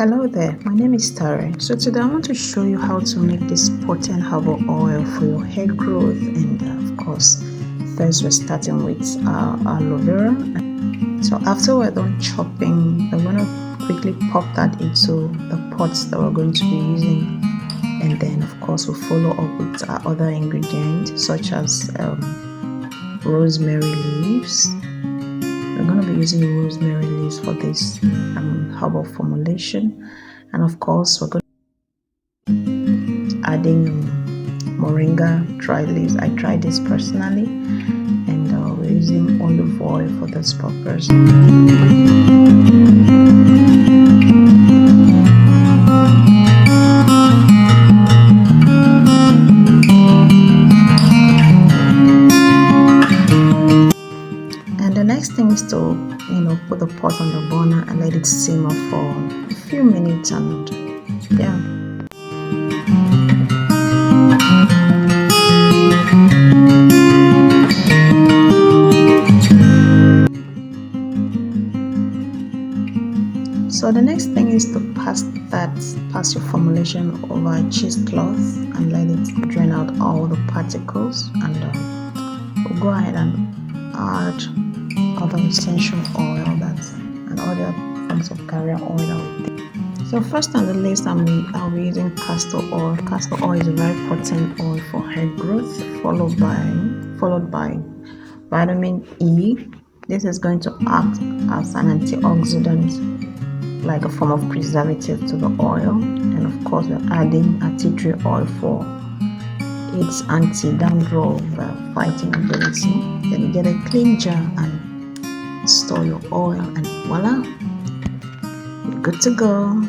Hello there, my name is Tare. So today I want to show you how to make this potent herbal oil for your hair growth, and of course first we're starting with aloe vera. So after we're done chopping, we're going to quickly pop that into the pots that we're going to be using, and then of course we'll follow up with our other ingredients such as rosemary leaves. We're going to be using rosemary leaves for this herbal formulation, and of course we're going to be adding moringa dry leaves. I tried this personally, and we're using olive oil for this purpose. And the next thing is to put the pot on the burner and let it simmer for a few minutes, and yeah. So the next thing is to pass your formulation over a cheesecloth and let it drain out all the particles, and we'll go ahead and add other essential oil and other forms of carrier oil. So first on the list, I'll be using castor oil. Castor oil is a very potent oil for hair growth, followed by vitamin E. This is going to act as an antioxidant, like a form of preservative to the oil. And of course we're adding a tea tree oil for its anti-dandruff fighting ability. Then you get a clean jar and store your oil, and voila, you're good to go.